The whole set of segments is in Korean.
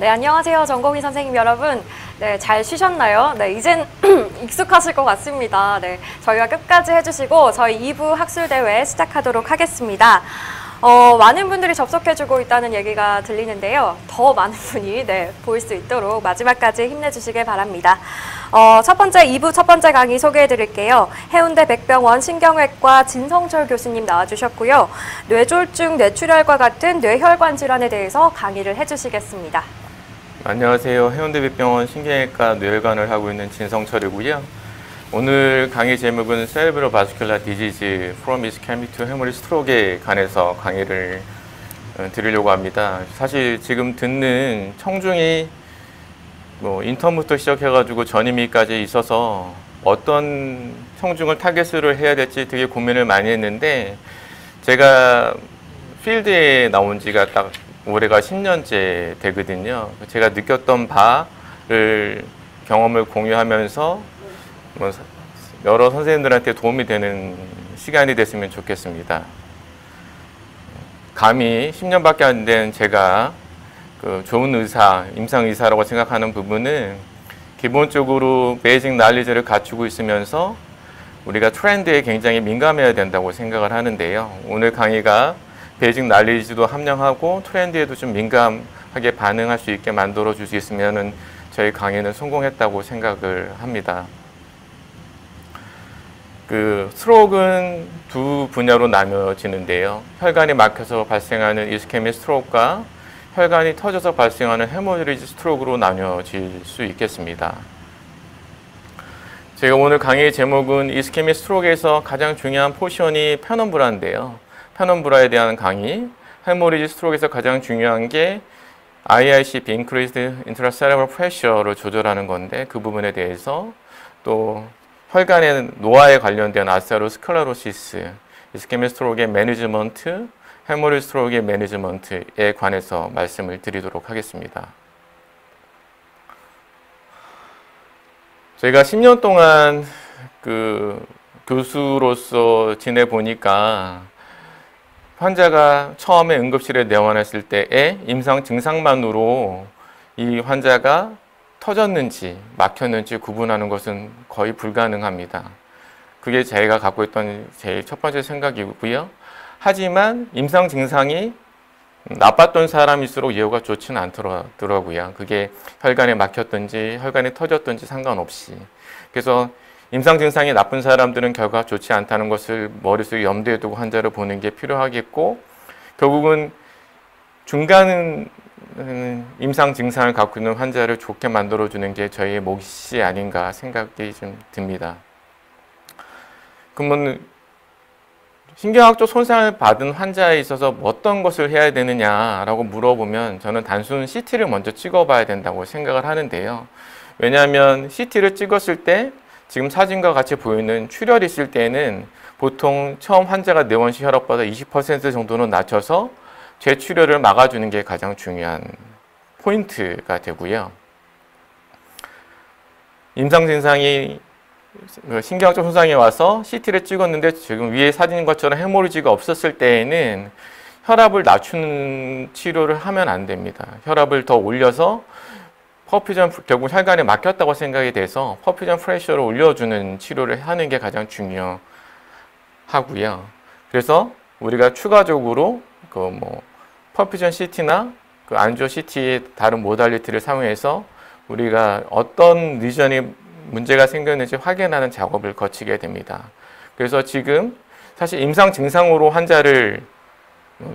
네, 안녕하세요. 전공의 선생님 여러분. 네, 잘 쉬셨나요? 네, 이젠 익숙하실 것 같습니다. 네, 저희와 끝까지 해주시고 저희 2부 학술대회 시작하도록 하겠습니다. 많은 분들이 접속해주고 있다는 얘기가 들리는데요. 더 많은 분이 보일 수 있도록 마지막까지 힘내주시길 바랍니다. 첫 번째 2부 첫 번째 강의 소개해드릴게요. 해운대 백병원 신경외과 진성철 교수님 나와주셨고요. 뇌졸중, 뇌출혈과 같은 뇌혈관 질환에 대해서 강의를 해주시겠습니다. 안녕하세요. 해운대 백병원 신경외과 뇌혈관을 하고 있는 진성철이고요. 오늘 강의 제목은 Cerebral Vascular Disease from Ischemic to Hemorrhagic Stroke에 관해서 강의를 드리려고 합니다. 사실 지금 듣는 청중이 인턴부터 시작해가지고 전임의까지 있어서 어떤 청중을 타겟으로 해야 될지 되게 고민을 많이 했는데, 제가 필드에 나온 지가 딱 올해가 10년째 되거든요. 제가 느꼈던 바를 경험을 공유하면서 여러 선생님들한테 도움이 되는 시간이 됐으면 좋겠습니다. 감히 10년밖에 안 된 제가 좋은 의사, 임상의사라고 생각하는 부분은 기본적으로 베이직 날리지를 갖추고 있으면서 우리가 트렌드에 굉장히 민감해야 된다고 생각을 하는데요. 오늘 강의가 베이직 날리지도 함량하고 트렌드에도 좀 민감하게 반응할 수 있게 만들어 줄 수 있으면 저희 강의는 성공했다고 생각을 합니다. 스트로크는 두 분야로 나뉘어지는데요. 혈관이 막혀서 발생하는 이스케믹 스트로크와 혈관이 터져서 발생하는 헤모리지 스트로크로 나뉘어질 수 있겠습니다. 제가 오늘 강의 제목은 이스케믹 스트로크에서 가장 중요한 포션이 페넘브라인데요. 페넘브라에 대한 강의, 헤모리지 스트로크에서 가장 중요한 게 IICP, Increased Intracerebral Pressure를 조절하는 건데, 그 부분에 대해서 또 혈관의 노화에 관련된 아테로스클레로시스, 이스케믹 스트로크의 매니지먼트, 헤모리지 스트로크의 매니지먼트에 관해서 말씀을 드리도록 하겠습니다. 제가 10년 동안 교수로서 지내보니까 환자가 처음에 응급실에 내원했을 때의 임상 증상만으로 이 환자가 터졌는지 막혔는지 구분하는 것은 거의 불가능합니다. 그게 제가 갖고 있던 제일 첫 번째 생각이고요. 하지만 임상 증상이 나빴던 사람일수록 예후가 좋지는 않더라고요. 그게 혈관에 막혔든지 혈관이 터졌든지 상관없이. 그래서 임상 증상이 나쁜 사람들은 결과가 좋지 않다는 것을 머릿속에 염두에 두고 환자를 보는 게 필요하겠고, 결국은 중간 임상 증상을 갖고 있는 환자를 좋게 만들어주는 게 저희의 몫이 아닌가 생각이 좀 듭니다. 그러면 신경학적 손상을 받은 환자에 있어서 어떤 것을 해야 되느냐라고 물어보면 저는 단순 CT를 먼저 찍어봐야 된다고 생각을 하는데요. 왜냐하면 CT를 찍었을 때 지금 사진과 같이 보이는 출혈이 있을 때는 보통 처음 환자가 내원 시 혈압보다 20% 정도는 낮춰서 재출혈을 막아주는 게 가장 중요한 포인트가 되고요. 임상 증상이 신경학적 손상이 와서 CT를 찍었는데 지금 위에 사진인 것처럼 헤모리지가 없었을 때에는 혈압을 낮추는 치료를 하면 안 됩니다. 혈압을 더 올려서 퍼퓨전, 결국 혈관에 막혔다고 생각이 돼서 퍼퓨전 프레셔를 올려주는 치료를 하는 게 가장 중요하고요. 그래서 우리가 추가적으로 퍼퓨전 CT나 안지오 CT의 다른 모달리티를 사용해서 우리가 어떤 리전이 문제가 생겼는지 확인하는 작업을 거치게 됩니다. 그래서 지금 사실 임상 증상으로 환자를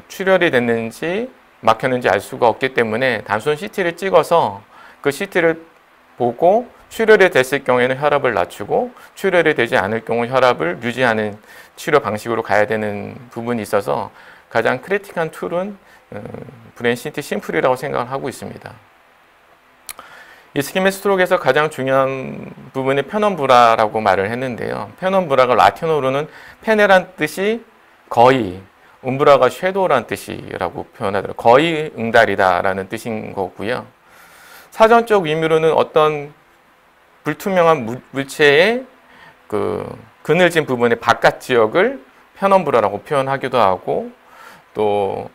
출혈이 됐는지 막혔는지 알 수가 없기 때문에 단순 CT를 찍어서 그 CT를 보고 출혈이 됐을 경우에는 혈압을 낮추고 출혈이 되지 않을 경우 혈압을 유지하는 치료 방식으로 가야 되는 부분이 있어서 가장 크리티컬한 툴은 브레인 CT 심플이라고 생각을 하고 있습니다. 이스케믹 스트로크에서 가장 중요한 부분이 페넘브라라고 말을 했는데요. 페넘브라가 라틴어로는 페네란 뜻이 거의, 움브라가 섀도우란 뜻이라고 표현하더라고요. 거의 응달이다라는 뜻인 거고요. 사전적 의미로는 어떤 불투명한 물체의 그늘진 부분의 바깥 지역을 페넘브라라고 표현하기도 하고, 또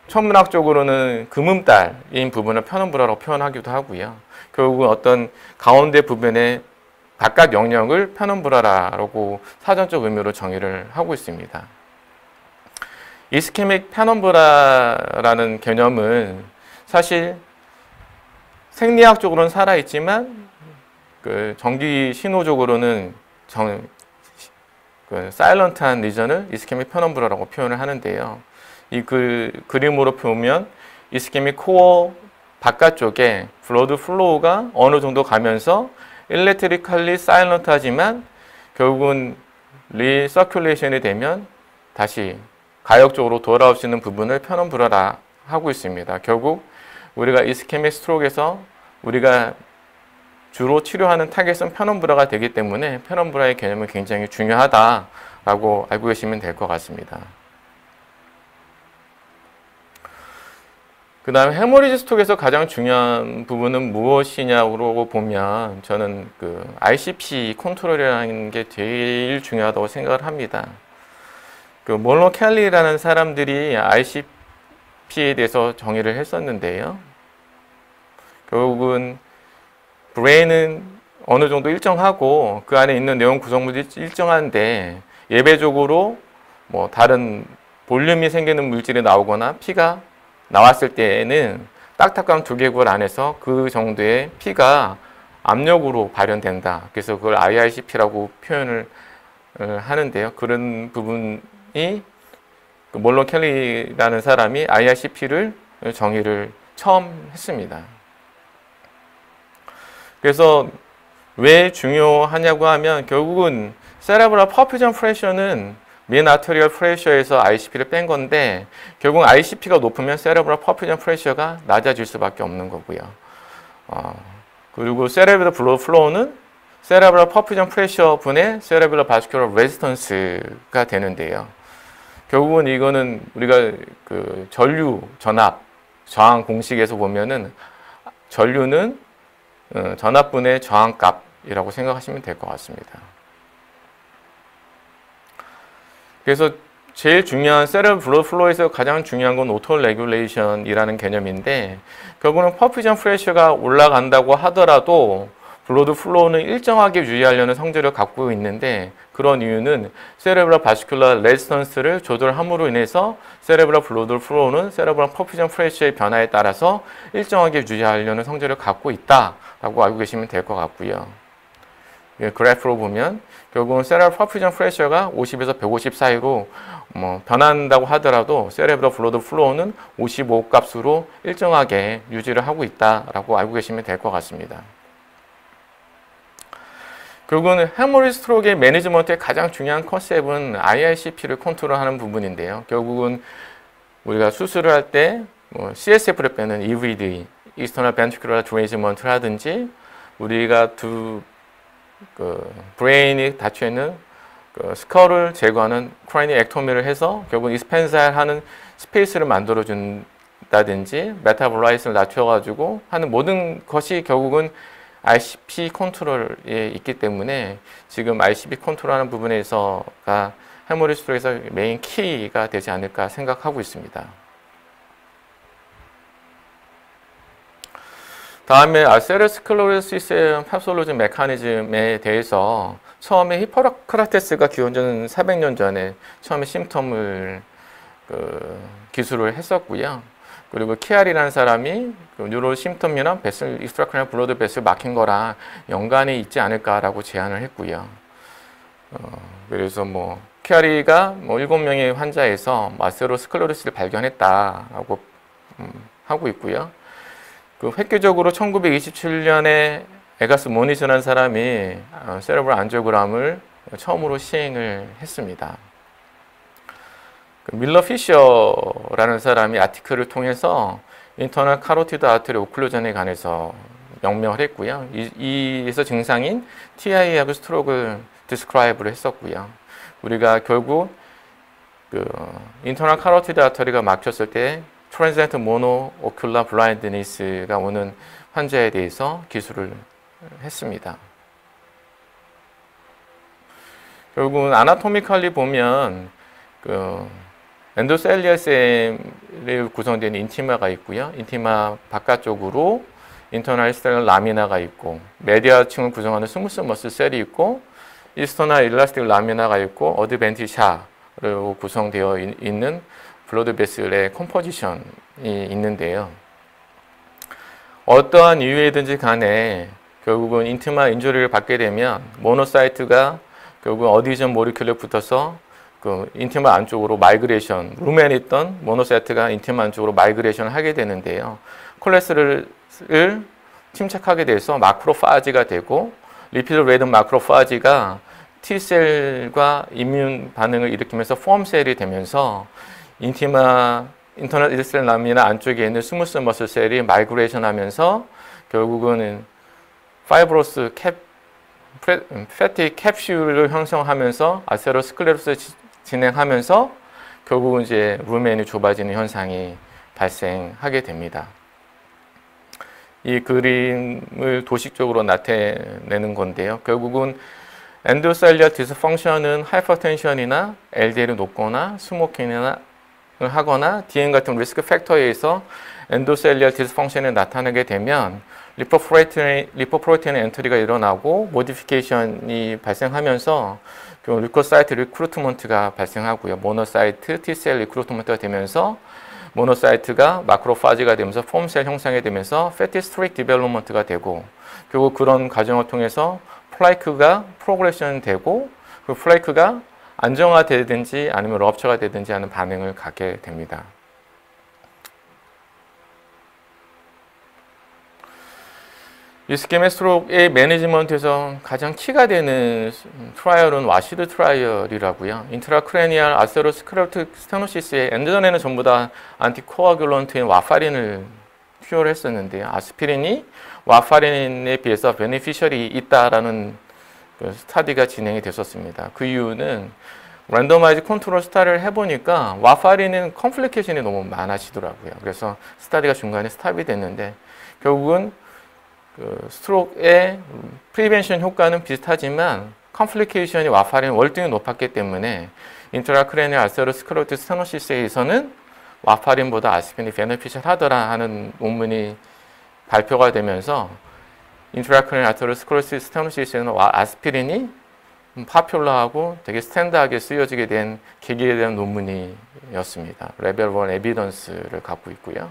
천문학적으로는 금음달인 부분을 편음브라라고 표현하기도 하고요. 결국은 어떤 가운데 부분의 바깥 영역을 편음브라라고 사전적 의미로 정의를 하고 있습니다. 이스케믹 편음브라라는 개념은 사실 생리학적으로는 살아있지만 그 전기 신호적으로는 사일런트한 리전을 이스케믹 편음브라라고 표현을 하는데요. 이 그림으로 보면 이스케믹 코어 바깥쪽에 블러드 플로우가 어느 정도 가면서 일렉트리컬리 사일런트하지만 결국은 리서큘레이션이 되면 다시 가역적으로 돌아올 수 있는 부분을 편음브라라 하고 있습니다. 결국 우리가 이스케믹 스트로크에서 우리가 주로 치료하는 타겟은 편음브라가 되기 때문에 편음브라의 개념은 굉장히 중요하다라고 알고 계시면 될 것 같습니다. 그 다음에 헤모리지 스톡에서 가장 중요한 부분은 무엇이냐고 보면 저는 그 ICP 컨트롤이라는 게 제일 중요하다고 생각을 합니다. 그 몰로 켈리라는 사람들이 ICP에 대해서 정의를 했었는데요. 결국은 브레인은 어느 정도 일정하고 그 안에 있는 내용 구성물이 일정한데 예배적으로 뭐 다른 볼륨이 생기는 물질이 나오거나 피가 나왔을 때에는 딱딱한 두개골 안에서 그 정도의 피가 압력으로 발현된다. 그래서 그걸 IICP라고 표현을 하는데요. 그런 부분이 몰론 켈리라는 사람이 IICP를 정의를 처음 했습니다. 그래서 왜 중요하냐고 하면 결국은 세레브럴 퍼퓨전 프레셔는 민 아터리얼 프레셔에서 ICP를 뺀 건데 결국 ICP가 높으면 세레브럴 퍼퓨전 프레셔가 낮아질 수밖에 없는 거고요. 그리고 세레브럴 블러드 플로우는 세레브럴 퍼퓨전 프레셔 분의 세레브럴 바스큘러 레지스턴스가 되는데요. 결국은 이거는 우리가 그 전류 전압 저항 공식에서 보면은 전류는 전압분의 저항값이라고 생각하시면 될 것 같습니다. 그래서 제일 중요한 세레브럴 블러드 플로우에서 가장 중요한 건 오토 레귤레이션이라는 개념인데 결국은 퍼퓨전 프레셔가 올라간다고 하더라도 블러드 플로우는 일정하게 유지하려는 성질을 갖고 있는데 그런 이유는 세레브럴 바스큘러 레지스턴스를 조절함으로 인해서 세레브럴 블러드 플로우는 세레브럴 퍼퓨전 프레셔의 변화에 따라서 일정하게 유지하려는 성질을 갖고 있다라고 알고 계시면 될 것 같고요. 그래프로 보면 결국은 세레브럴 퍼퓨전 프레셔가 50에서 150 사이로 변한다고 하더라도 세레브럴 블러드 플로우는 55 값으로 일정하게 유지를 하고 있다라고 알고 계시면 될 것 같습니다. 결국은 헤모리지 스트로크의 매니지먼트의 가장 중요한 컨셉은 IICP를 컨트롤하는 부분인데요. 결국은 우리가 수술을 할 때 CSF를 빼는 EVD, External Ventricular Derangement,라든지 우리가 브레인이 닫혀 있는 스컬을 제거하는 크라니액토미를 해서 결국 익스펜사하는 스페이스를 만들어 준다든지 메타볼라이트를 낮춰가지고 하는 모든 것이 결국은 ICP 컨트롤에 있기 때문에 지금 ICP 컨트롤하는 부분에서가 헤모리지 스트로크에서 메인 키가 되지 않을까 생각하고 있습니다. 다음에 아테로스클로로시스의 파솔로지 메커니즘에 대해서 처음에 히포크라테스가 기원전 400년 전에 처음에 심텀을 기술을 했었고요. 그리고 키알이라는 사람이 뉴로 심텀이나 베슬 익스트라크나 블러드 베슬 막힌 거랑 연관이 있지 않을까라고 제안을 했고요. 그래서 키알이가 7명의 환자에서 아테로스클로로시스를 발견했다라고 하고 있고요. 획기적으로 1927년에 에가스 모니즈라는 사람이 세레브럴 안지오그램을 처음으로 시행을 했습니다. 밀러 피셔라는 사람이 아티클을 통해서 인터널 카로티드 아트리 오클루전에 관해서 명명을 했고요. 이에서 증상인 TIA하고 스트로크를 디스크라이브를 했었고요. 우리가 결국 인터널 카로티드 아터리가 막혔을 때 트랜지트 모노 오큘라 블라인드니스가 오는 환자에 대해서 기술을 했습니다. 결국은 아나토미컬리 보면 엔도셀리얼 셀로 구성된 인티마가 있고요. 인티마 바깥쪽으로 인터널 셀 라미나가 있고, 메디아층을 구성하는 스무스 머슬 셀이 있고, 이스터나 일라스틱 라미나가 있고, 어드벤티샤로 구성되어 있는 블러드 베슬의 컴포지션이 있는데요. 어떠한 이유에든지 간에 결국은 인티마 인조리를 받게 되면 모노사이트가 결국 어디전 모리큘에 붙어서 그 인티마 안쪽으로 마이그레이션, 룸에 있던 모노사이트가 인티마 안쪽으로 마이그레이션을 하게 되는데요. 콜레스테롤을 침착하게 돼서 마크로파지가 되고, 리피드 레든 마크로파지가 T셀과 이뮨 반응을 일으키면서 폼셀이 되면서 인터널 일셀 라미나 안쪽에 있는 스무스 머슬 셀이 마이그레이션 하면서 결국은 파이브로스 패티 캡슐을 형성하면서 아테로스클레로스 진행하면서 결국은 이제 루멘이 좁아지는 현상이 발생하게 됩니다. 이 그림을 도식적으로 나타내는 건데요. 결국은 엔도셀리얼 디스펑션은 하이퍼텐션이나 LDL이 높거나 스모킹이나 하거나 DM 같은 리스크 팩터에 의해서 엔도셀리얼 디스펑션이 나타나게 되면 리포프로테인 엔트리가 일어나고 모디피케이션이 발생하면서 리코사이트 리크루트먼트가 발생하고요. 모노사이트 T셀 리크루트먼트가 되면서 모노사이트가 마크로파지가 되면서 폼셀 형성이 되면서 패티 스트릭 디벨롭먼트가 되고, 결국 그런 과정을 통해서 플라이크가 프로그레션 되고, 그 플라이크가 안정화되든지 아니면 럽처가 되든지 하는 반응을 갖게 됩니다. 이스케믹 스트로크의 매니지먼트에서 가장 키가 되는 트라이얼은 와시드 트라이얼이라고요. 인트라크레니얼 아테로스크레로틱 스테노시스의 엔드전에는 전부 다 안티코아귤런트인 와파린을 투여를 했었는데요. 아스피린이 와파린에 비해서 베네피셜이 있다라는 그 스타디가 진행이 됐었습니다. 그 이유는 랜더마이즈 컨트롤 스타디를 해보니까 와파린은 컴플리케이션이 너무 많아지더라고요. 그래서 스타디가 중간에 스탑이 됐는데, 결국은 그 스트로크의 프리벤션 효과는 비슷하지만 컴플리케이션이 와파린 월등히 높았기 때문에 인트라크레니얼 아테로스크레로틱 스테노시스에서는 와파린보다 아스피린이 베네피셜하더라 하는 논문이 발표가 되면서 인트라크레니얼 아테로스크레로틱 스테노시스에는 아스피린이 파퓰러하고 되게 스탠다하게 쓰여지게 된 계기에 대한 논문이었습니다. 레벨 1 에비던스를 갖고 있고요.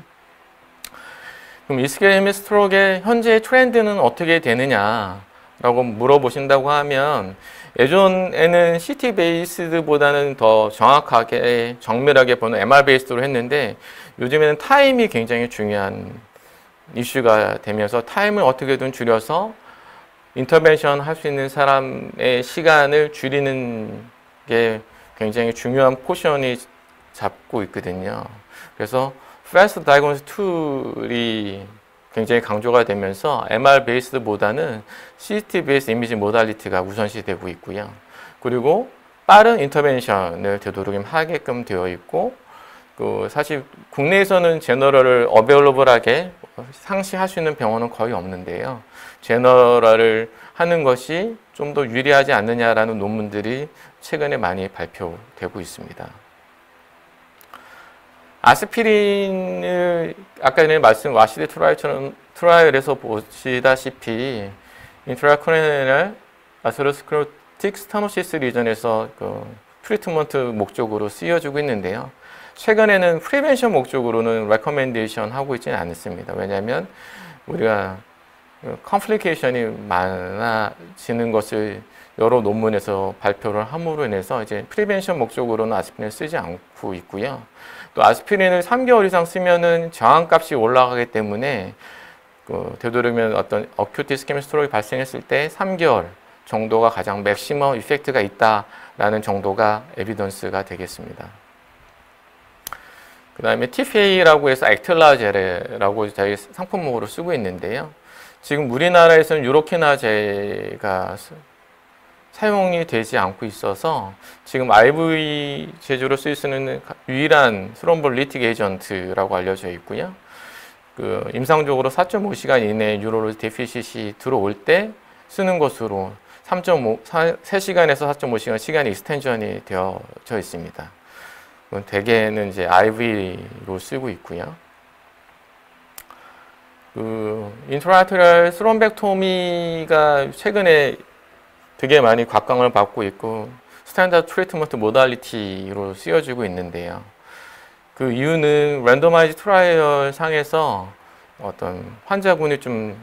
그럼 이스케믹 스트로크의 현재 트렌드는 어떻게 되느냐라고 물어보신다고 하면, 예전에는 CT 베이스드보다는 더 정확하게 정밀하게 보는 MR 베이스드로 했는데, 요즘에는 타임이 굉장히 중요한 이슈가 되면서 타임을 어떻게든 줄여서 인터벤션 할 수 있는 사람의 시간을 줄이는 게 굉장히 중요한 포션이 잡고 있거든요. 그래서 Fast Diagnosis 툴이 굉장히 강조가 되면서 MR 베이스보다는 CT 베이스 이미지 모달리티가 우선시되고 있고요. 그리고 빠른 인터벤션을 되도록이면 되어 있고, 사실 국내에서는 제너럴을 어베일러블하게 상시할 수 있는 병원은 거의 없는데요. 제너럴을 하는 것이 좀 더 유리하지 않느냐라는 논문들이 최근에 많이 발표되고 있습니다. 아스피린을 아까 전에 와시드 트라이얼에서 보시다시피 인트라크레니얼 아테로스크레로틱 스테노시스 리전에서 트리트먼트 목적으로 쓰여지고 있는데요. 최근에는 프리벤션 목적으로는 레커멘데이션 하고 있지는 않습니다. 왜냐하면 우리가 컴플리케이션이 많아지는 것을 여러 논문에서 발표를 함으로 인해서 이제 프리벤션 목적으로는 아스피린을 쓰지 않고 있고요. 또 아스피린을 3개월 이상 쓰면은 저항값이 올라가기 때문에 되도록이면 어떤 어큐트 이스케믹 스트로크가 발생했을 때 3개월 정도가 가장 맥시멈 이펙트가 있다라는 정도가 에비던스가 되겠습니다. 그 다음에 TFA라고 해서 액텔라제라고 저희 상품목으로 쓰고 있는데요. 지금 우리나라에서는 유로키나제가 사용이 되지 않고 있어서 지금 IV 제조로 쓸 수 있는 유일한 스롬볼리틱 에이전트라고 알려져 있고요. 임상적으로 4.5시간 이내에 유로로 데피시시 들어올 때 쓰는 것으로 3.5, 3시간에서 4.5시간 시간이 익스텐션이 되어져 있습니다. 대개는 이제 IV로 쓰고 있고요. 인트라아테리얼 스롬벡토미가 최근에 되게 많이 각광을 받고 있고 스탠다드 트리트먼트 모달리티로 쓰여지고 있는데요. 그 이유는 랜더마이즈 트라이얼 상에서 어떤 환자군이 좀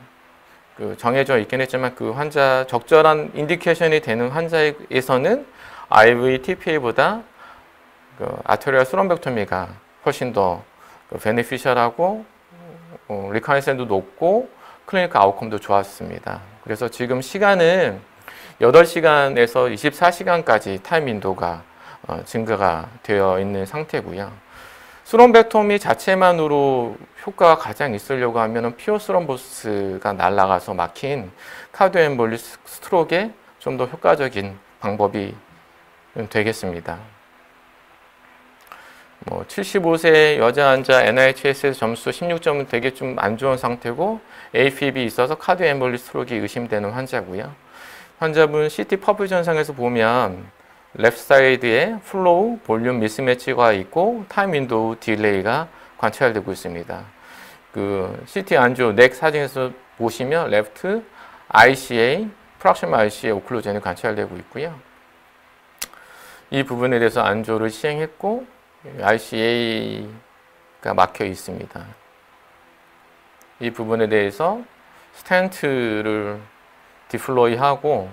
정해져 있긴 했지만 그 환자 적절한 인디케이션이 되는 환자에서는 IV TPA보다 아테리얼 스롬벡토미가 훨씬 더 베네피셜하고 리카이센도 높고 클리니컬 아웃컴도 좋았습니다. 그래서 지금 시간은 8시간에서 24시간까지 타임 윈도가 증가가 되어 있는 상태고요. 스롬벡토미 자체만으로 효과가 가장 있으려고 하면 피오 스롬보스가 날아가서 막힌 카디오엠볼리 스트로크에 좀 더 효과적인 방법이 되겠습니다. 75세 여자 환자 NIHS에서 점수 16점은 되게 좀 안 좋은 상태고 AFib이 있어서 카디오엠볼리 스트로크가 의심되는 환자고요. 환자분 CT 퍼뷰전상에서 보면 레프트 사이드에 플로우, 볼륨 미스매치가 있고 타임 윈도우 딜레이가 관찰되고 있습니다. CT 안조 넥 사진에서 보시면 레프트 ICA, 프락시멀 ICA 오클루전이 관찰되고 있고요. 이 부분에 대해서 안조를 시행했고 ICA가 막혀 있습니다. 이 부분에 대해서 스텐트를 디플로이하고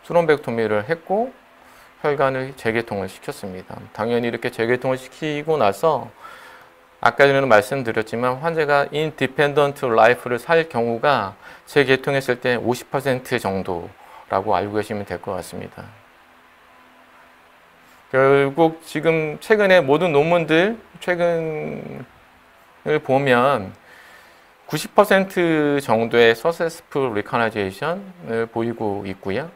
스롬벡토미를 했고 혈관을 재개통을 시켰습니다. 당연히 이렇게 재개통을 시키고 나서 아까 전에는 말씀드렸지만 환자가 인디펜던트 라이프를 살 경우가 재개통했을 때 50% 정도라고 알고 계시면 될 것 같습니다. 결국 지금 최근에 모든 논문들 최근을 보면 90% 정도의 서세스풀 리커나이제이션을 보이고 있고요.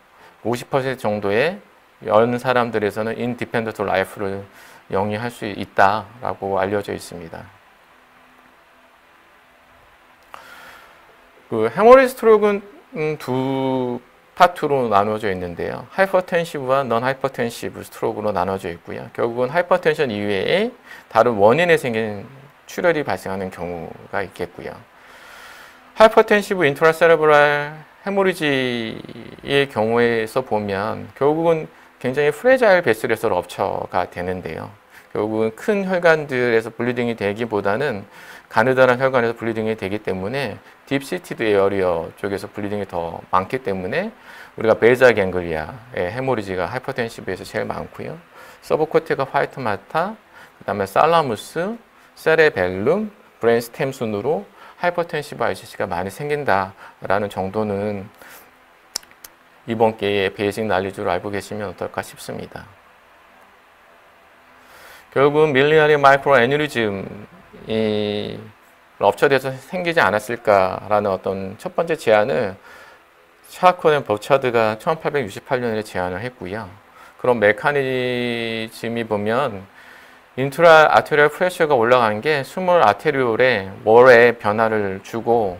50% 정도의 연 사람들에서는 인디펜던트 라이프를 영위할 수 있다라고 알려져 있습니다. 헤모리지 스트로크는 두 파트로 나눠져 있는데요. 하이퍼텐시브와 넌 하이퍼텐시브 스트로크로 나눠져 있고요. 결국은 하이퍼텐션 이외에 다른 원인에 생긴 출혈이 발생하는 경우가 있겠고요. 하이퍼텐시브 인트라세레브랄 헤모리지의 경우에서 보면 결국은 굉장히 프레자일 베슬에서 럽처가 되는데요. 결국은 큰 혈관들에서 블리딩이 되기보다는 가느다란 혈관에서 블리딩이 되기 때문에 딥시티드 에어리어 쪽에서 블리딩이 더 많기 때문에 우리가 베이자 갱글리아의 헤모리지가 하이퍼텐시브에서 제일 많고요. 서브코테가 화이트 마타, 그 다음에 살라무스, 세레벨룸, 브레인스템 순으로 하이퍼텐시브 ICC가 많이 생긴다라는 정도는 이번 기회에 베이직 난리주로 알고 계시면 어떨까 싶습니다. 결국은 밀리나리 마이크로 애뉴리즘이 럽처돼서 생기지 않았을까라는 어떤 첫 번째 제안을 샤코넨 버차드가 1868년에 제안을 했고요. 그런 메커니즘이 보면 인트라 아테리얼 프레셔가 올라간 게 스몰 아테리올에 월에 변화를 주고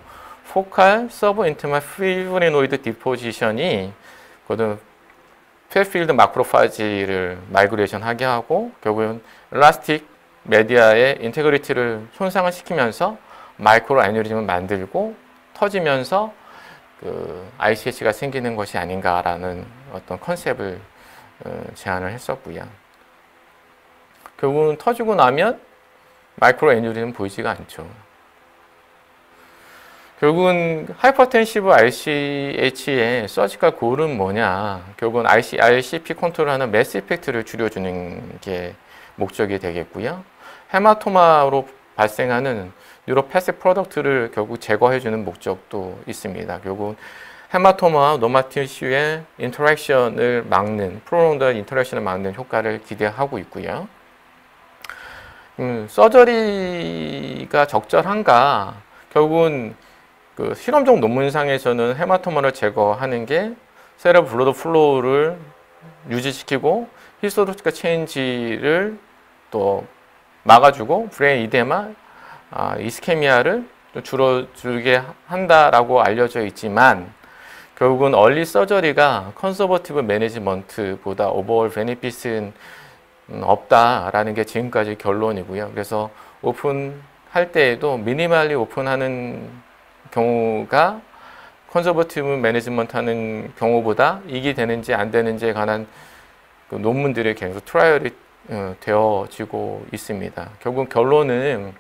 포칼 서브 인티마 피브리노이드 디포지션이 팻필드 마크로파지를 마이그레이션 하게 하고 결국은 엘라스틱 메디아의 인테그리티를 손상을 시키면서 마이크로 애뉴리즘을 만들고 터지면서 ICH가 생기는 것이 아닌가라는 어떤 컨셉을 제안을 했었고요. 결국은 터지고 나면 마이크로 애뉴리즘 보이지가 않죠. 결국은 하이퍼텐시브 ICH의 서지컬 골은 뭐냐? 결국은 RCP 컨트롤하는 매스 이펙트를 줄여주는 게 목적이 되겠고요. 헤마토마로 발생하는 뉴로패시브 프로덕트를 결국 제거해주는 목적도 있습니다. 결국 헤마토마와 노마티슈의 인터랙션을 막는, 프로롱드 인터랙션을 막는 효과를 기대하고 있고요. 서저리가 적절한가? 결국은 실험적 논문상에서는 헤마토마를 제거하는 게 세레브 블러드 플로우를 유지시키고 히스토로지컬 체인지를 또 막아주고 브레인 이데마, 이스케미아를 줄어들게 한다라고 알려져 있지만 결국은 얼리 서저리가 컨서버티브 매니지먼트보다 오버올 베네핏은 없다라는 게 지금까지 결론이고요. 그래서 오픈할 때에도 미니멀리 오픈하는 경우가 컨저버티브 매니지먼트 하는 경우보다 이익이 되는지 안 되는지에 관한 그 논문들이 계속 트라이얼이 되어지고 있습니다. 결국 결론은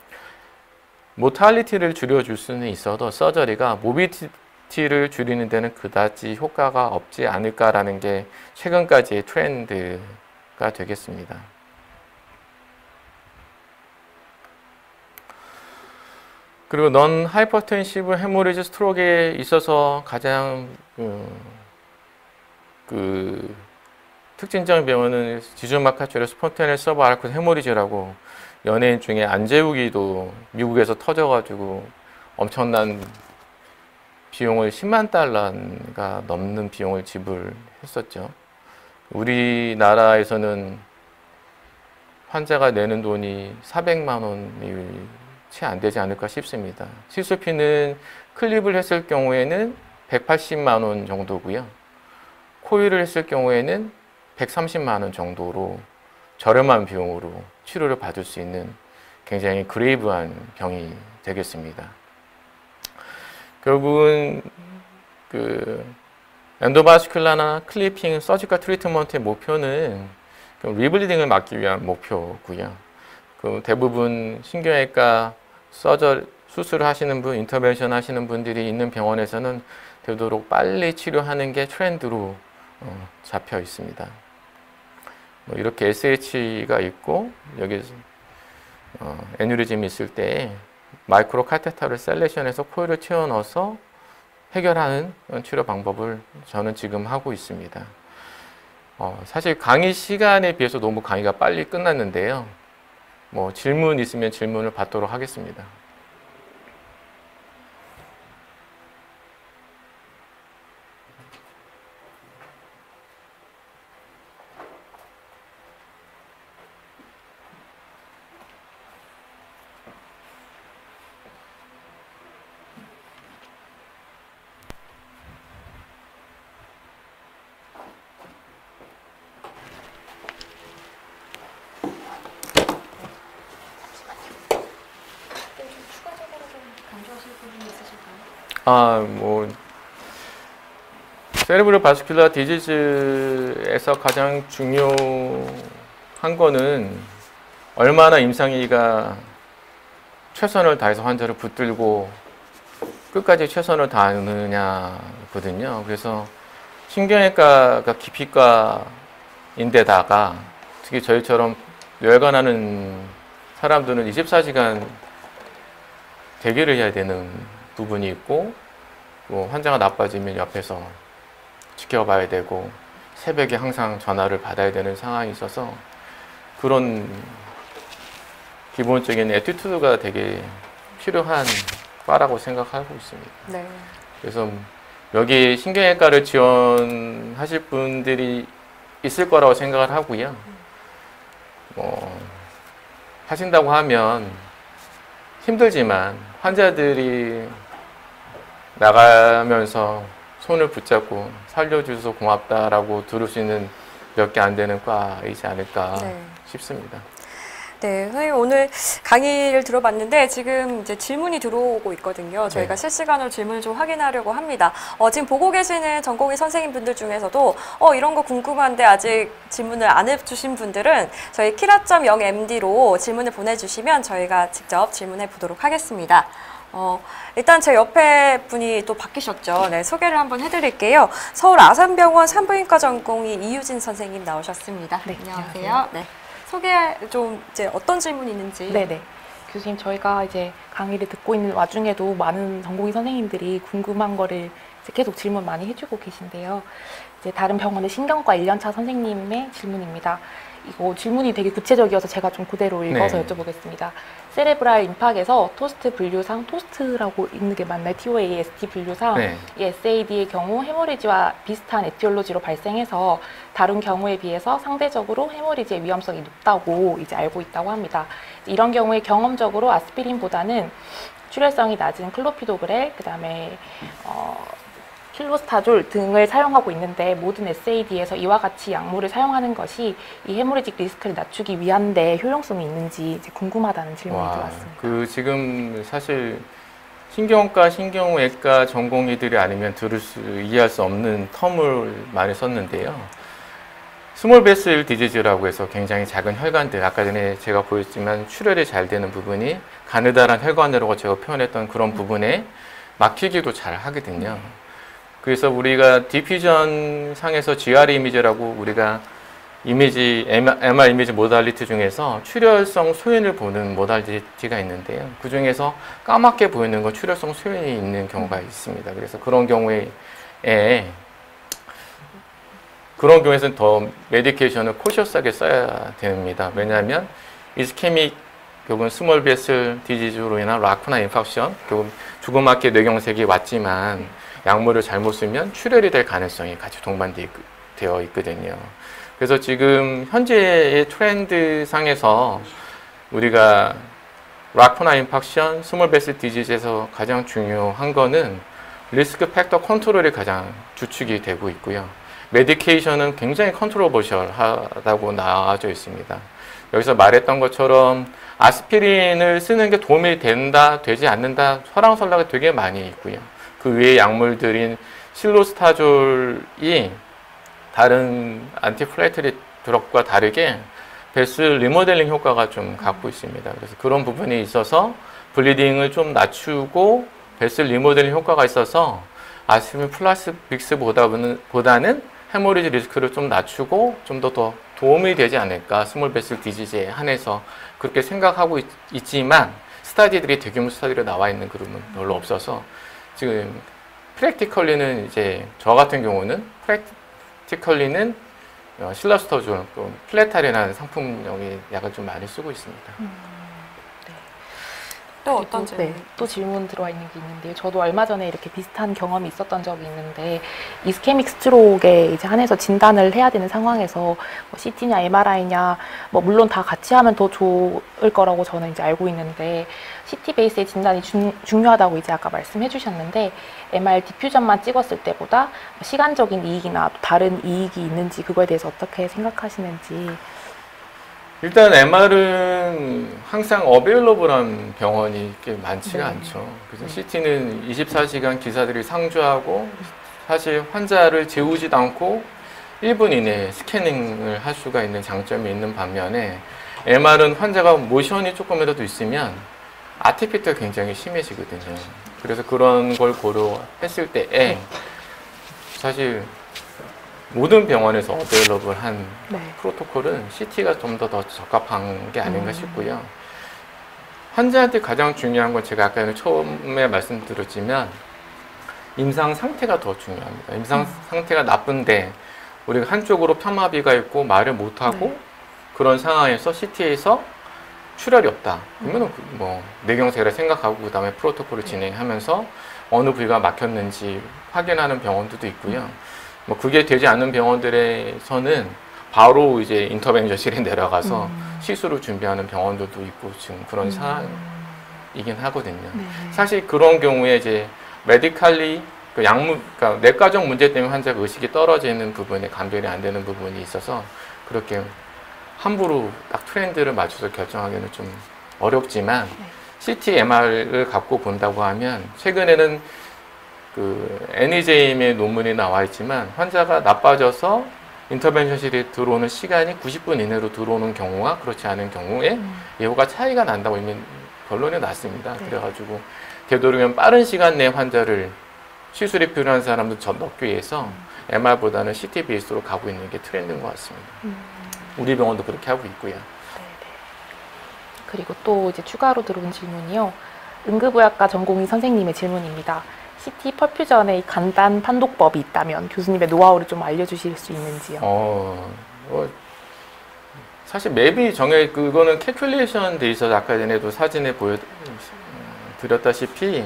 모탈리티를 줄여줄 수는 있어도 서저리가 모비리티를 줄이는 데는 그다지 효과가 없지 않을까라는 게 최근까지의 트렌드가 되겠습니다. 그리고 넌 하이퍼텐시브 헤모리지 스트로크에 있어서 가장 특징적인 병원은 지주막하출의 스폰테니어스 서브아쿠트 헤모리지라고 연예인 중에 안재욱이도 미국에서 터져가지고 엄청난 비용을 10만 달러가 넘는 비용을 지불했었죠. 우리나라에서는 환자가 내는 돈이 400만 원이 채 안 되지 않을까 싶습니다. 시술비는 클립을 했을 경우에는 180만 원 정도고요. 코일을 했을 경우에는 130만 원 정도로 저렴한 비용으로 치료를 받을 수 있는 굉장히 그레이브한 병이 되겠습니다. 결국은 엔도바스큘라나 클리핑, 서지컬 트리트먼트의 목표는 리블리딩을 막기 위한 목표고요. 대부분 신경외과 수술을 하시는 분, 인터벤션 하시는 분들이 있는 병원에서는 되도록 빨리 치료하는 게 트렌드로 잡혀 있습니다. 이렇게 SH가 있고 여기서 애뉴리즘이 있을 때 마이크로 카테터를 셀레션해서 코일을 채워 넣어서 해결하는 치료 방법을 저는 지금 하고 있습니다. 사실 강의 시간에 비해서 너무 강의가 빨리 끝났는데요. 질문 있으면 질문을 받도록 하겠습니다. 세레브럴 바스큘라 디지즈에서 가장 중요한 거는 얼마나 임상의가 최선을 다해서 환자를 붙들고 끝까지 최선을 다하느냐거든요. 그래서 신경외과가 기피과인데다가 특히 저희처럼 뇌혈관하는 사람들은 24시간 대기를 해야 되는 부분이 있고 환자가 나빠지면 옆에서 지켜봐야 되고 새벽에 항상 전화를 받아야 되는 상황이 있어서 그런 기본적인 애티튜드가 되게 필요한 과라고 생각하고 있습니다. 네. 그래서 여기 신경외과를 지원하실 분들이 있을 거라고 생각을 하고요. 하신다고 하면 힘들지만 환자들이 나가면서 손을 붙잡고 살려줘서 고맙다라고 들을 수 있는 몇 개 안 되는 과이지 않을까 싶습니다. 네, 선생님 오늘 강의를 들어봤는데 지금 이제 질문이 들어오고 있거든요. 저희가 실시간으로 질문을 좀 확인하려고 합니다. 지금 보고 계시는 전공의 선생님분들 중에서도 이런 거 궁금한데 아직 질문을 안 해주신 분들은 저희 kira.0md로 질문을 보내주시면 저희가 직접 질문해 보도록 하겠습니다. 일단 제 옆에 분이 또 바뀌셨죠. 네, 소개를 한번 해드릴게요. 서울 아산병원 산부인과 전공의 이유진 선생님 나오셨습니다. 네, 안녕하세요. 네, 소개 좀 이제 어떤 질문이 있는지. 네네. 교수님, 저희가 이제 강의를 듣고 있는 와중에도 많은 전공의 선생님들이 궁금한 거를 이제 계속 질문 많이 해주고 계신데요. 이제 다른 병원의 신경과 1년차 선생님의 질문입니다. 이거 질문이 되게 구체적이어서 제가 좀 그대로 읽어서 여쭤보겠습니다. 세레브랄 임팍에서 토스트 분류상, 토스트라고 읽는 게 맞나요? TOAST 분류상 이 SAD의 경우 헤모리지와 비슷한 에티올로지로 발생해서 다른 경우에 비해서 상대적으로 헤모리지의 위험성이 높다고 이제 알고 있다고 합니다. 이런 경우에 경험적으로 아스피린보다는 출혈성이 낮은 클로피도그렐, 그 다음에 실로스타졸 등을 사용하고 있는데 모든 SAD에서 이와 같이 약물을 사용하는 것이 이 헤모리직 리스크를 낮추기 위한데 효용성이 있는지 이제 궁금하다는 질문이 들어왔습니다. 그 지금 사실 신경과 신경외과 전공의들이 아니면 이해할 수 없는 텀을 많이 썼는데요. 스몰 베슬 디지즈라고 해서 굉장히 작은 혈관들, 아까 전에 제가 보였지만 출혈이 잘 되는 부분이 가느다란 혈관으로 제가 표현했던 그런 부분에 막히기도 잘 하거든요. 그래서 우리가 디퓨전 상에서 GR 이미지라고 우리가 MR 이미지 모달리티 중에서 출혈성 소인을 보는 모달리티가 있는데요. 그 중에서 까맣게 보이는 건 출혈성 소인이 있는 경우가 있습니다. 그래서 그런 경우에서는 더 메디케이션을 코셔스하게 써야 됩니다. 왜냐하면 이스케믹 결국은 스몰 베슬 디지즈로 인한 라쿠나 인팍션, 결국 주고막히게 뇌경색이 왔지만 약물을 잘못 쓰면 출혈이 될 가능성이 같이 동반되어 있거든요. 그래서 지금 현재의 트렌드 상에서 우리가 라쿠나 인팍션, 스몰 베슬 디지즈에서 가장 중요한 거는 리스크 팩터 컨트롤이 가장 주축이 되고 있고요. 메디케이션은 굉장히 컨트로버셜하다고 나와져 있습니다. 여기서 말했던 것처럼 아스피린을 쓰는 게 도움이 된다, 되지 않는다, 설왕설래가 되게 많이 있고요. 그 외의 약물들인 실로스타졸이 다른 안티플레이트리 드럭과 다르게 베슬 리모델링 효과가 좀 갖고 있습니다. 그래서 그런 부분이 있어서 블리딩을 좀 낮추고 베슬 리모델링 효과가 있어서 아스피린 플러스 빅스보다는 헤모리지 리스크를 좀 낮추고 좀 더 도움이 되지 않을까, 스몰 베슬 디지즈에 한해서 그렇게 생각하고 있지만 스타디들이 대규모 스타디로 나와 있는 그룹은 별로 없어서 지금 프랙티컬리는 이제 저 같은 경우는 실라스터졸, 플레타린이라는 상품명의 약을 좀 많이 쓰고 있습니다. 또 어떤 질문? 네, 또 질문 들어와 있는 게 있는데요. 저도 얼마 전에 이렇게 비슷한 경험이 있었던 적이 있는데 이스케믹 스트로크에 이제 한해서 진단을 해야 되는 상황에서 뭐 CT냐 MRI냐 뭐 물론 다 같이 하면 더 좋을 거라고 저는 이제 알고 있는데 CT 베이스의 진단이 중요하다고 이제 아까 말씀해 주셨는데 MR 디퓨전만 찍었을 때보다 시간적인 이익이나 또 다른 이익이 있는지 그거에 대해서 어떻게 생각하시는지. 일단 MR은 항상 어베일러블한 병원이 많지가 않죠. 그래서 CT는 24시간 기사들이 상주하고 사실 환자를 재우지도 않고 1분 이내에 스캐닝을 할 수가 있는 장점이 있는 반면에 MR은 환자가 모션이 조금이라도 있으면 아티피트가 굉장히 심해지거든요. 그래서 그런 걸 고려했을 때에 사실 모든 병원에서 어베일러블한 프로토콜은 CT가 좀 더 적합한 게 아닌가 싶고요. 환자한테 가장 중요한 건 제가 아까 처음에 말씀드렸지만 임상 상태가 더 중요합니다. 임상 상태가 나쁜데 우리가 한쪽으로 편마비가 있고 말을 못하고 그런 상황에서 CT에서 출혈이 없다. 그러면 뭐 뇌경색이라 생각하고 그 다음에 프로토콜을 진행하면서 어느 부위가 막혔는지 확인하는 병원들도 있고요. 뭐 그게 되지 않는 병원들에서는 바로 이제 인터벤션실에 내려가서 시술을 준비하는 병원들도 있고 지금 그런 상황이긴 하거든요. 사실 그런 경우에 이제 메디칼리 그러니까 내과적 문제 때문에 환자가 의식이 떨어지는 부분에 감별이 안 되는 부분이 있어서 그렇게 함부로 딱 트렌드를 맞춰서 결정하기는 좀 어렵지만 CT, MR을 갖고 본다고 하면 최근에는 그 NEJM의 논문이 나와 있지만 환자가 나빠져서 인터벤션실에 들어오는 시간이 90분 이내로 들어오는 경우와 그렇지 않은 경우에 예후가 차이가 난다고 이미 결론이 났습니다. 그래가지고 되도록이면 빠른 시간 내에 환자를 시술이 필요한 사람들 넣기 위해서 MR보다는 CT 베이스로 가고 있는 게 트렌드인 것 같습니다. 우리 병원도 그렇게 하고 있고요. 그리고 또 이제 추가로 들어온 질문이요. 응급의학과 전공의 선생님의 질문입니다. CT 펄퓨전의 간단 판독법이 있다면 교수님의 노하우를 좀 알려주실 수 있는지요? 사실 맵이 그거는 캘큘레이션 돼 있어서 아까 전에도 사진에 보여드렸다시피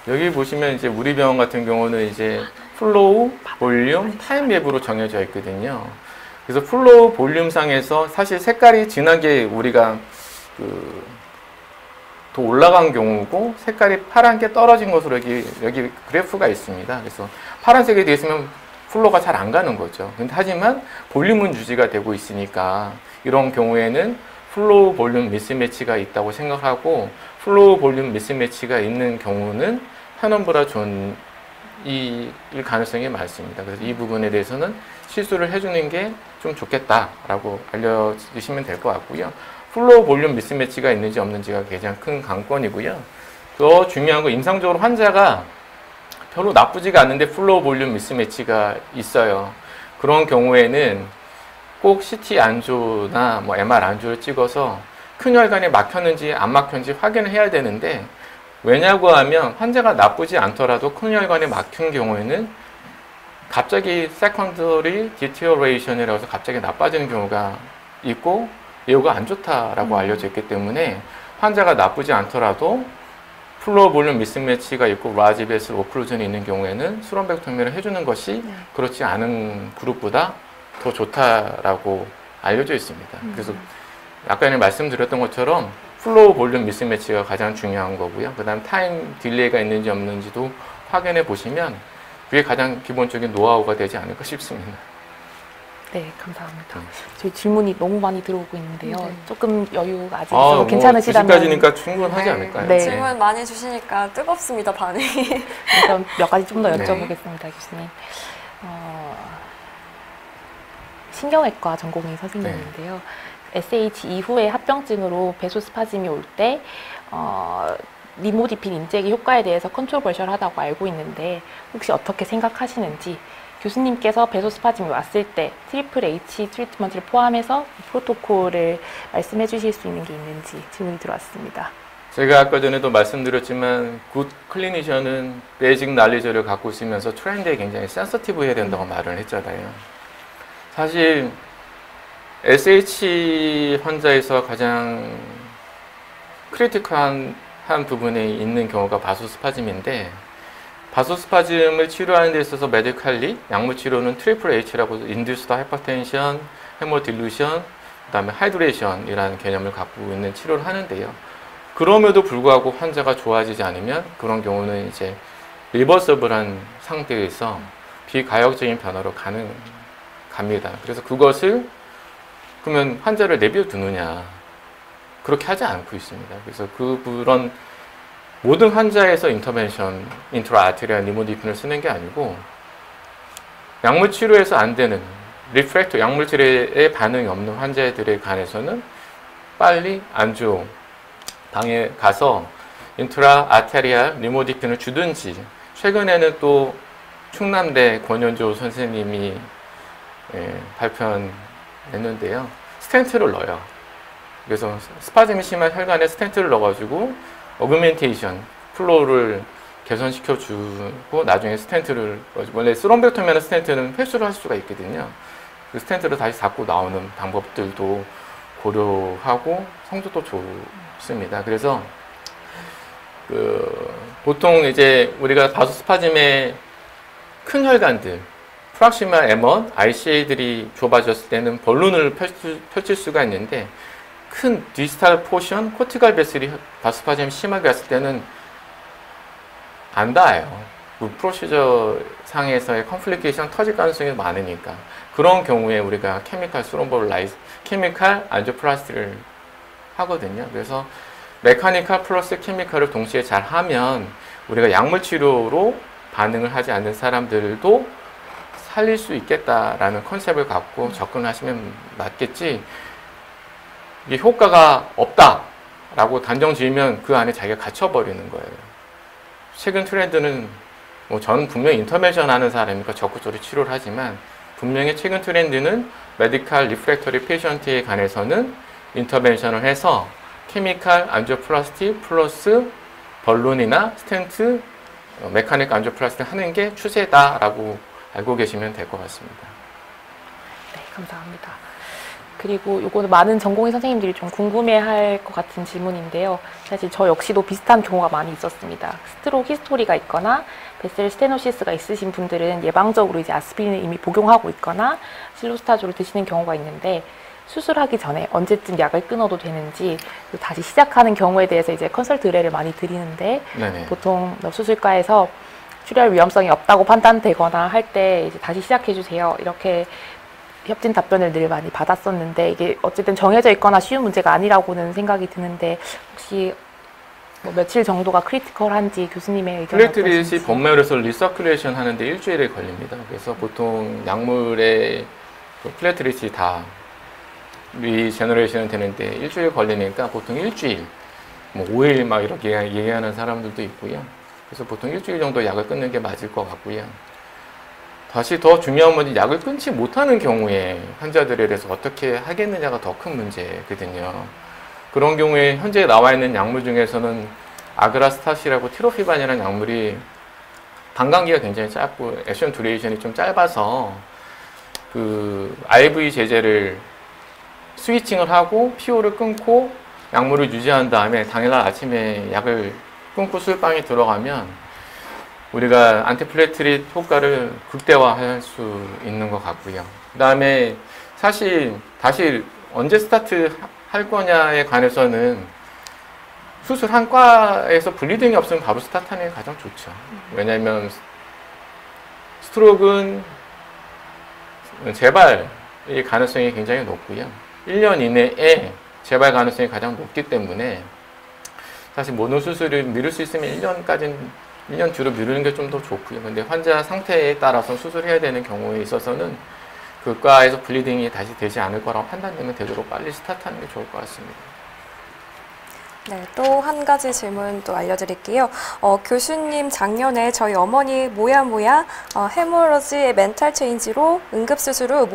여기 보시면 이제 우리 병원 같은 경우는 이제 플로우, 볼륨, 타임 맵으로 정해져 있거든요. 그래서 플로우 볼륨상에서 사실 색깔이 진하게 우리가 더 올라간 경우고 색깔이 파란 게 떨어진 것으로 여기 그래프가 있습니다. 그래서 파란색이 돼 있으면 플로우가 잘 안 가는 거죠. 근데 하지만 볼륨은 유지가 되고 있으니까 이런 경우에는 플로우 볼륨 미스매치가 있다고 생각하고 플로우 볼륨 미스매치가 있는 경우는 편엄브라 존일 가능성이 많습니다. 그래서 이 부분에 대해서는 시술을 해주는 게 좀 좋겠다라고 알려주시면 될 것 같고요. 플로우 볼륨 미스매치가 있는지 없는지가 가장 큰 관건이고요. 더 중요한 건 임상적으로 환자가 별로 나쁘지가 않은데 플로우 볼륨 미스매치가 있어요. 그런 경우에는 꼭 CT 안조나 뭐 MR 안조를 찍어서 큰 혈관이 막혔는지 안 막혔는지 확인을 해야 되는데, 왜냐고 하면 환자가 나쁘지 않더라도 큰 혈관이 막힌 경우에는 갑자기 secondary deterioration이라고 해서 갑자기 나빠지는 경우가 있고 예후가 안 좋다라고 알려져 있기 때문에 환자가 나쁘지 않더라도 플로우 볼륨 미스매치가 있고 라지 베슬 오클루전이 있는 경우에는 수럼백토미를 해주는 것이 그렇지 않은 그룹보다 더 좋다라고 알려져 있습니다. 그래서 아까 전에 말씀드렸던 것처럼 플로우 볼륨 미스매치가 가장 중요한 거고요. 그 다음 타임 딜레이가 있는지 없는지도 확인해 보시면 그게 가장 기본적인 노하우가 되지 않을까 싶습니다. 네, 감사합니다. 저희 질문이 너무 많이 들어오고 있는데요. 네. 조금 여유가 아직 있어서 괜찮으시다면. 2시까지니까 충분하지 않을까요? 네. 질문 많이 주시니까 뜨겁습니다, 반응이. 일단 몇 가지 좀 더 네. 여쭤보겠습니다, 교수님. 신경외과 전공의 선생님인데요. SH 이후에 합병증으로 베소스파즘이 올 때 니모디핀 인젝의 효과에 대해서 컨트로버셜하다고 알고 있는데 혹시 어떻게 생각하시는지, 교수님께서 베소스파즘이 왔을 때 트리플 H 트리트먼트를 포함해서 프로토콜을 말씀해 주실 수 있는 게 있는지 질문이 들어왔습니다. 제가 아까 전에도 말씀드렸지만 굿 클리니션은 베이직 날리저를 갖고 있으면서 트렌드에 굉장히 센서티브 해야 된다고 말을 했잖아요. 사실 SH 환자에서 가장 크리티컬한 부분에 있는 경우가 바소스파즘인데, 바소스파즘을 치료하는 데 있어서 메디칼리 약물 치료는 트리플 H라고 인듀스드 하이퍼텐션, 헤모딜루션, 그 다음에 하이드레이션이라는 개념을 갖고 있는 치료를 하는데요. 그럼에도 불구하고 환자가 좋아지지 않으면 그런 경우는 이제 리버서블한 상태에서 비가역적인 변화로 갑니다. 그래서 그것을 그러면 환자를 내버려두느냐, 그렇게 하지 않고 있습니다. 그래서 그런 모든 환자에서 인터벤션, 인트라아테리얼 니모디핀을 쓰는 게 아니고 약물 치료에서 안 되는 리프렉터, 약물 치료에 반응이 없는 환자들에 관해서는 빨리 안조 방에 가서 인트라아테리얼 니모디핀을 주든지, 최근에는 또 충남대 권현조 선생님이 발표했는데요. 스텐트를 넣어요. 그래서 스파즘이 심한 혈관에 스텐트를 넣어가지고 어그멘테이션, 플로우를 개선시켜주고 나중에 스텐트를, 원래 스롬백토미하는 스텐트는 회수를 할 수가 있거든요. 그 스텐트를 다시 닫고 나오는 방법들도 고려하고 성적도 좋습니다. 그래서 보통 이제 우리가 바소스파즘의 큰 혈관들, 프락시마 M1, ICA들이 좁아졌을 때는 벌룬을 펼칠 수가 있는데, 큰 디스탈 포션, 코티갈 베슬이 바소스파즘이 심하게 왔을 때는 안 닿아요. 그 프로시저 상에서의 컴플리케이션 터질 가능성이 많으니까. 그런 경우에 우리가 케미칼 스롬볼라이즈, 케미칼 안지오플라스티를 하거든요. 그래서 메카니컬 플러스 케미칼을 동시에 잘 하면 우리가 약물 치료로 반응을 하지 않는 사람들도 살릴 수 있겠다라는 컨셉을 갖고 접근하시면 맞겠지, 이게 효과가 없다라고 단정 지으면 그 안에 자기가 갇혀버리는 거예요. 최근 트렌드는 저는 분명히 인터벤션 하는 사람이니까 적극적으로 치료를 하지만, 분명히 최근 트렌드는 메디칼 리프렉터리 페이션트에 관해서는 인터벤션을 해서 케미칼 안지오플라스티 플러스 벌룬이나 스텐트, 메카닉 안지오플라스티 하는 게 추세다라고 알고 계시면 될 것 같습니다. 네, 감사합니다. 그리고 요거는 많은 전공의 선생님들이 좀 궁금해할 것 같은 질문인데요. 사실 저 역시도 비슷한 경우가 많이 있었습니다. 스트로크 히스토리가 있거나 베셀 스테노시스가 있으신 분들은 예방적으로 이제 아스피린을 이미 복용하고 있거나 실로스타조를 드시는 경우가 있는데, 수술하기 전에 언제쯤 약을 끊어도 되는지, 또 다시 시작하는 경우에 대해서 이제 컨설트 의뢰를 많이 드리는데, 네네. 보통 수술과에서 출혈 위험성이 없다고 판단되거나 할 때 이제 다시 시작해 주세요, 이렇게 협진 답변을 늘 많이 받았었는데, 이게 어쨌든 정해져 있거나 쉬운 문제가 아니라고는 생각이 드는데, 혹시 뭐 며칠 정도가 크리티컬한지 교수님의 의견이 플레이트릿이 어떠신지. 본멸에서 리서큘레이션 하는데 일주일이 걸립니다. 그래서 보통 약물의 그 플레이트릿이 다 리제너레이션 되는데 일주일 걸리니까 보통 일주일, 뭐 5일 막 이렇게 얘기하는 사람들도 있고요. 그래서 보통 일주일 정도 약을 끊는 게 맞을 것 같고요. 다시 더 중요한 문제, 약을 끊지 못하는 경우에 환자들에 대해서 어떻게 하겠느냐가 더 큰 문제거든요. 그런 경우에 현재 나와 있는 약물 중에서는 아그라스타시라고 티로피반이라는 약물이 방광기가 굉장히 짧고 액션 듀레이션이 좀 짧아서 그 IV 제제를 스위칭을 하고 PO를 끊고 약물을 유지한 다음에 당일날 아침에 약을 끊고 술방에 들어가면 우리가 안티플레이트릿 효과를 극대화할 수 있는 것 같고요. 그 다음에 사실 다시 언제 스타트 할 거냐에 관해서는 수술 한 과에서 블리딩이 없으면 바로 스타트하는 게 가장 좋죠. 왜냐하면 스트로크는 재발의 가능성이 굉장히 높고요. 1년 이내에 재발 가능성이 가장 높기 때문에 사실 모든 수술을 미룰 수 있으면 1년 뒤로 미루는 게 좀 더 좋고요. 근데 환자 상태에 따라서 수술해야 되는 경우에 있어서는 그 과에서 블리딩이 다시 되지 않을 거라고 판단되면 되도록 빨리 스타트하는 게 좋을 것 같습니다. 네, 또 한 가지 질문 또 알려드릴게요. 교수님 작년에 저희 어머니 헤모로지의 멘탈 체인지로 응급수술 후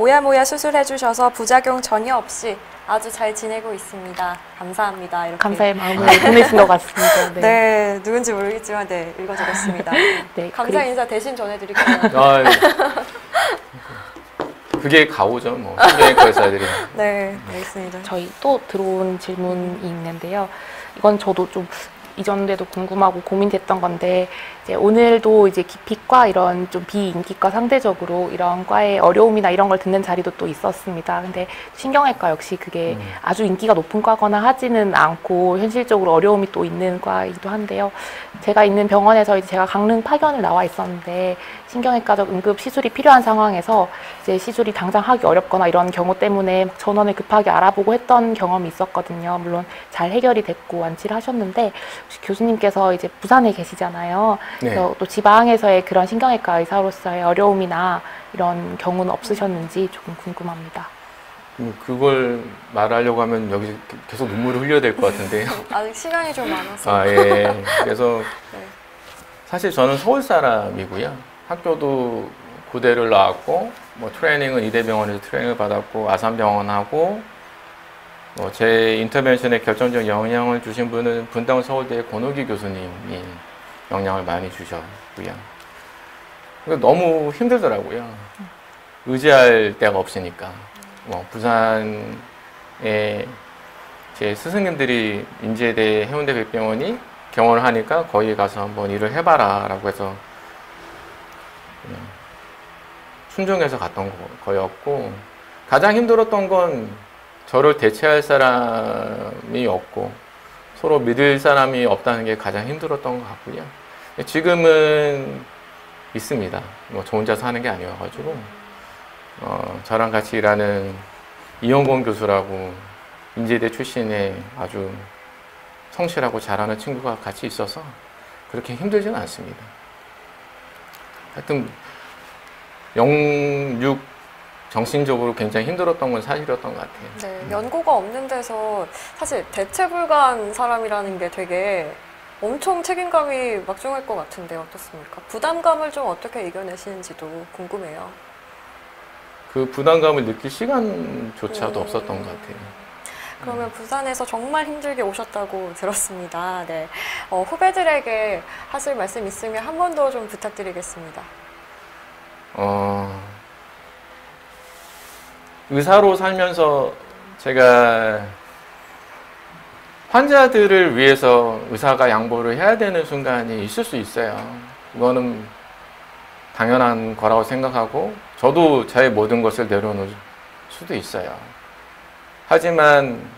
수술해 주셔서 부작용 전혀 없이 아주 잘 지내고 있습니다. 감사합니다. 이렇게. 감사의 마음을 보내신 것 같습니다. 네. 네, 누군지 모르겠지만 네, 읽어드렸습니다. 네, 감사 인사 대신 전해드릴게요. 그게 가오죠, 뭐. 신경외과 의사들이. 네, 알겠습니다. 저희 또 들어온 질문이 있는데요. 이건 저도 좀 이전에도 궁금하고 고민됐던 건데, 이제 오늘도 이제 기피과 이런 좀 비인기과 상대적으로 이런 과의 어려움이나 이런 걸 듣는 자리도 또 있었습니다. 근데 신경외과 역시 그게 아주 인기가 높은 과거나 하지는 않고 현실적으로 어려움이 또 있는 과이기도 한데요. 제가 있는 병원에서 이제 제가 강릉 파견을 나와 있었는데 신경외과적 응급 시술이 필요한 상황에서 이제 시술이 당장 하기 어렵거나 이런 경우 때문에 전원을 급하게 알아보고 했던 경험이 있었거든요. 물론 잘 해결이 됐고 완치를 하셨는데, 혹시 교수님께서 이제 부산에 계시잖아요. 네. 그래서 또 지방에서의 그런 신경외과 의사로서의 어려움이나 이런 경우는 없으셨는지 조금 궁금합니다. 그걸 말하려고 하면 여기 계속 눈물을 흘려야 될 것 같은데요. 아직 시간이 좀 많아서. 아, 예. 그래서 네. 사실 저는 서울 사람이고요. 학교도 고대를 나왔고, 뭐 트레이닝은 이대병원에서 트레이닝을 받았고, 아산병원하고, 뭐 제 인터벤션에 결정적 영향을 주신 분은 분당 서울대 권호기 교수님이 영향을 많이 주셨고요. 너무 힘들더라고요. 의지할 데가 없으니까. 뭐 부산에 제 스승님들이 인제대 해운대 백병원이 경원을 하니까 거기 가서 한번 일을 해봐라 라고 해서 순종해서 갔던 거였고, 가장 힘들었던 건 저를 대체할 사람이 없고 서로 믿을 사람이 없다는 게 가장 힘들었던 것 같고요. 지금은 있습니다. 뭐 저 혼자 사는 게 아니어가지고 저랑 같이 일하는 이영곤 교수라고 인제대 출신의 아주 성실하고 잘하는 친구가 같이 있어서 그렇게 힘들지는 않습니다. 하여튼 영육 정신적으로 굉장히 힘들었던 건 사실이었던 것 같아요. 네, 연고가 없는 데서 사실 대체 불가한 사람이라는 게 되게 엄청 책임감이 막중할 것 같은데 어떻습니까? 부담감을 좀 어떻게 이겨내시는지도 궁금해요. 그 부담감을 느낄 시간조차도 없었던 것 같아요. 그러면 부산에서 정말 힘들게 오셨다고 들었습니다. 네, 후배들에게 하실 말씀 있으면 한 번 더 좀 부탁드리겠습니다. 의사로 살면서 제가 환자들을 위해서 의사가 양보를 해야 되는 순간이 있을 수 있어요. 이거는 당연한 거라고 생각하고 저도 제 모든 것을 내려놓을 수도 있어요. 하지만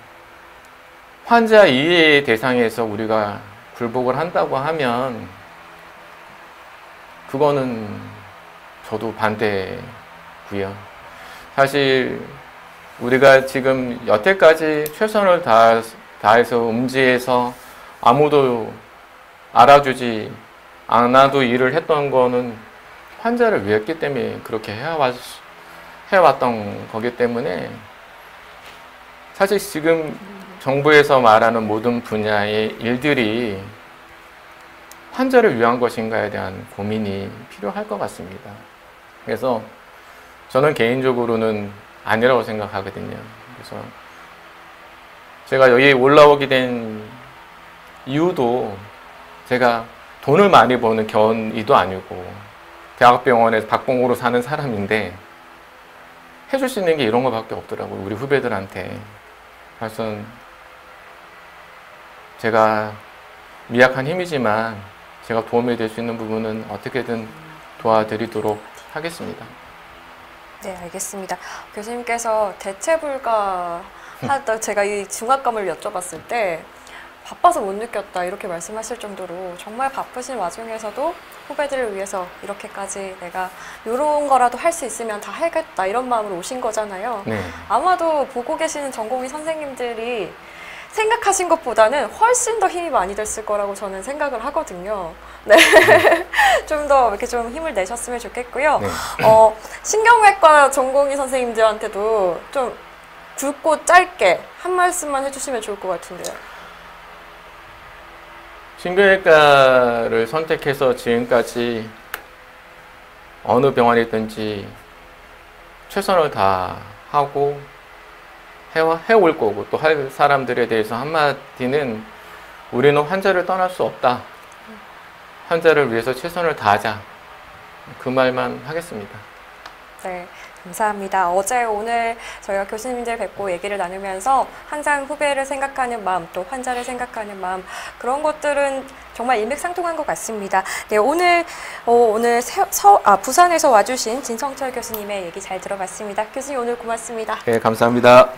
환자 이해의 대상에서 우리가 굴복을 한다고 하면 그거는 저도 반대고요. 사실 우리가 지금 여태까지 최선을 다해서 음지에서 아무도 알아주지 않아도 일을 했던 거는 환자를 위했기 때문에 그렇게 해왔던 거기 때문에 사실 지금 정부에서 말하는 모든 분야의 일들이 환자를 위한 것인가에 대한 고민이 필요할 것 같습니다. 그래서 저는 개인적으로는 아니라고 생각하거든요. 그래서 제가 여기 올라오게 된 이유도 제가 돈을 많이 버는 견이도 아니고 대학병원에서 박봉으로 사는 사람인데 해줄 수 있는 게 이런 거밖에 없더라고요. 우리 후배들한테. 그래서 제가 미약한 힘이지만 제가 도움이 될 수 있는 부분은 어떻게든 도와드리도록 하겠습니다. 네, 알겠습니다. 교수님께서 대체 불가하다 제가 이 중압감을 여쭤봤을 때 바빠서 못 느꼈다 이렇게 말씀하실 정도로 정말 바쁘신 와중에서도 후배들을 위해서 이렇게까지 내가 이런 거라도 할 수 있으면 다 하겠다 이런 마음으로 오신 거잖아요. 네. 아마도 보고 계시는 전공의 선생님들이 생각하신 것보다는 훨씬 더 힘이 많이 됐을 거라고 저는 생각을 하거든요. 네. 좀 더 이렇게 좀 힘을 내셨으면 좋겠고요. 네. 신경외과 전공의 선생님들한테도 좀 굵고 짧게 한 말씀만 해주시면 좋을 것 같은데요. 신경외과를 선택해서 지금까지 어느 병원이든지 최선을 다하고 해올 거고 또 할 사람들에 대해서 한마디는 우리는 환자를 떠날 수 없다. 환자를 위해서 최선을 다하자. 그 말만 하겠습니다. 네, 감사합니다. 어제 오늘 저희가 교수님들 뵙고 얘기를 나누면서 항상 후배를 생각하는 마음 또 환자를 생각하는 마음 그런 것들은 정말 일맥상통한 것 같습니다. 네, 오늘 부산에서 와주신 진성철 교수님의 얘기 잘 들어봤습니다. 교수님 오늘 고맙습니다. 네, 감사합니다.